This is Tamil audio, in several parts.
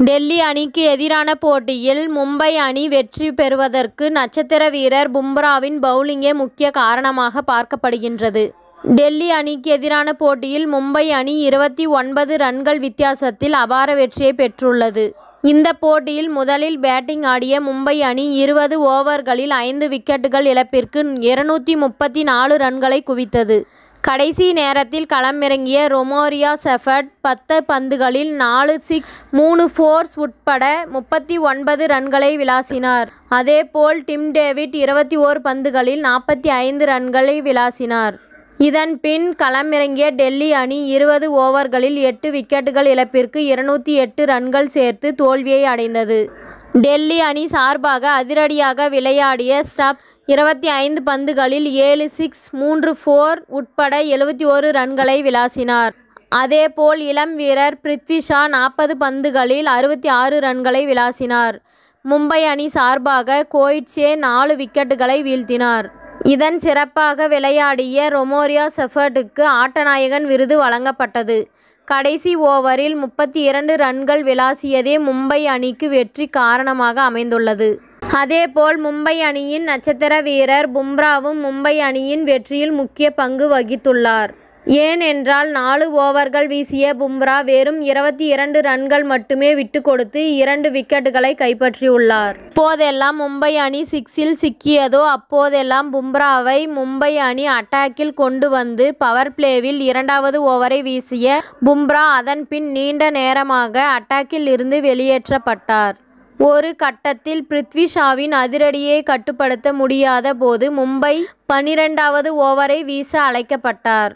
டெல்லி அணிக்கு எதிரான போட்டியில் மும்பை அணி வெற்றி பெறுவதற்கு நட்சத்திர வீரர் பும்ராவின் பவுலிங்கே முக்கிய காரணமாக பார்க்கப்படுகின்றது. டெல்லி அணிக்கு எதிரான போட்டியில் மும்பை அணி 29 ரன்கள் வித்தியாசத்தில் அபார வெற்றியை பெற்றுள்ளது. இந்த போட்டியில் முதலில் பேட்டிங் ஆடிய மும்பை அணி 20 ஓவர்களில் 5 விக்கெட்டுகள் இழப்பிற்கு 234 ரன்களை குவித்தது. கடைசி நேரத்தில் களமிறங்கிய ரொமேரியோ செஃபர்ட் 10 பந்துகளில் 4 சிக்ஸ் 3 ஃபோர்ஸ் உட்பட 39 ரன்களை விளாசினார். அதேபோல் டிம் டேவிட் 21 பந்துகளில் 45 ரன்களை விளாசினார். இதன் பின் களமிறங்கிய டெல்லி அணி 20 ஓவர்களில் 8 விக்கெட்டுகள் இழப்பிற்கு 208 ரன்கள் சேர்த்து தோல்வியை அடைந்தது. டெல்லி அணி சார்பாக அதிரடியாக விளையாடிய ஸ்டப் 25 பந்துகளில் 7 சிக்ஸ் 3 4 உட்பட 71 ரன்களை விளாசினார். அதேபோல் இளம் வீரர் பிருத்வி ஷா 40 பந்துகளில் 66 ரன்களை விளாசினார். மும்பை அணி சார்பாக கோயிட்சே 4 விக்கெட்டுகளை வீழ்த்தினார். இதன் சிறப்பாக விளையாடிய ரொமேரியோ செஃபர்டுக்கு ஆட்டநாயகன் விருது வழங்கப்பட்டது. கடைசி ஓவரில் 32 ரன்கள் விளாசியதே மும்பை அணிக்கு வெற்றி காரணமாக அமைந்துள்ளது. அதேபோல் மும்பை அணியின் நட்சத்திர வீரர் பும்ராவும் மும்பை அணியின் வெற்றியில் முக்கிய பங்கு வகித்துள்ளார். ஏனென்றால் 4 ஓவர்கள் வீசிய பும்ரா வெறும் 22 ரன்கள் மட்டுமே விட்டுக் கொடுத்து 2 விக்கெட்டுகளை கைப்பற்றியுள்ளார். எப்போதெல்லாம் மும்பை அணி சிக்ஸில் சிக்கியதோ அப்போதெல்லாம் பும்ராவை மும்பை அணி அட்டாக்கில் கொண்டு வந்து பவர் பிளேவில் 2வது ஓவரை வீசிய பும்ரா அதன் பின் நீண்ட நேரமாக அட்டாக்கில் இருந்து வெளியேற்றப்பட்டார். ஒரு கட்டத்தில் பிருத்வி ஷாவின் அதிரடியை கட்டுப்படுத்த முடியாத போது மும்பை 12வது ஓவரை வீச அழைக்கப்பட்டார்.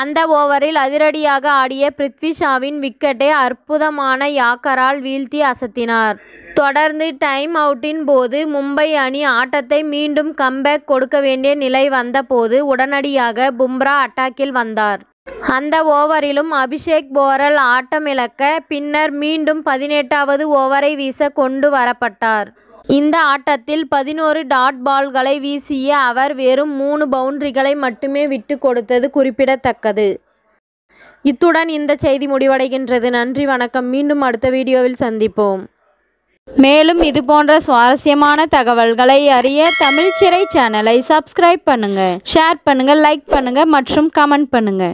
அந்த ஓவரில் அதிரடியாக ஆடிய பிருத்வி ஷாவின் விக்கெட்டை அற்புதமான யாக்கரால் வீழ்த்தி அசத்தினார். தொடர்ந்து டைம் அவுட்டின் போது மும்பை அணி ஆட்டத்தை மீண்டும் கம்பேக் கொடுக்க வேண்டிய நிலை வந்த போது உடனடியாக பும்ரா அட்டாக்கில் வந்தார். அந்த ஓவரிலும் அபிஷேக் போரல் ஆட்டமிழக்க பின்னர் மீண்டும் 18வது ஓவரை வீச கொண்டு வரப்பட்டார். இந்த ஆட்டத்தில் 11 டாட் பால்களை வீசிய அவர் வெறும் 3 பவுண்டரிகளை மட்டுமே விட்டு கொடுத்தது குறிப்பிடத்தக்கது. இத்துடன் இந்த செய்தி முடிவடைகின்றது. நன்றி, வணக்கம். மீண்டும் அடுத்த வீடியோவில் சந்திப்போம். மேலும் இதுபோன்ற சுவாரஸ்யமான தகவல்களை அறிய தமிழ் சிறை சேனலை சப்ஸ்கிரைப் பண்ணுங்க, ஷேர் பண்ணுங்க, லைக் பண்ணுங்க மற்றும் கமெண்ட் பண்ணுங்க.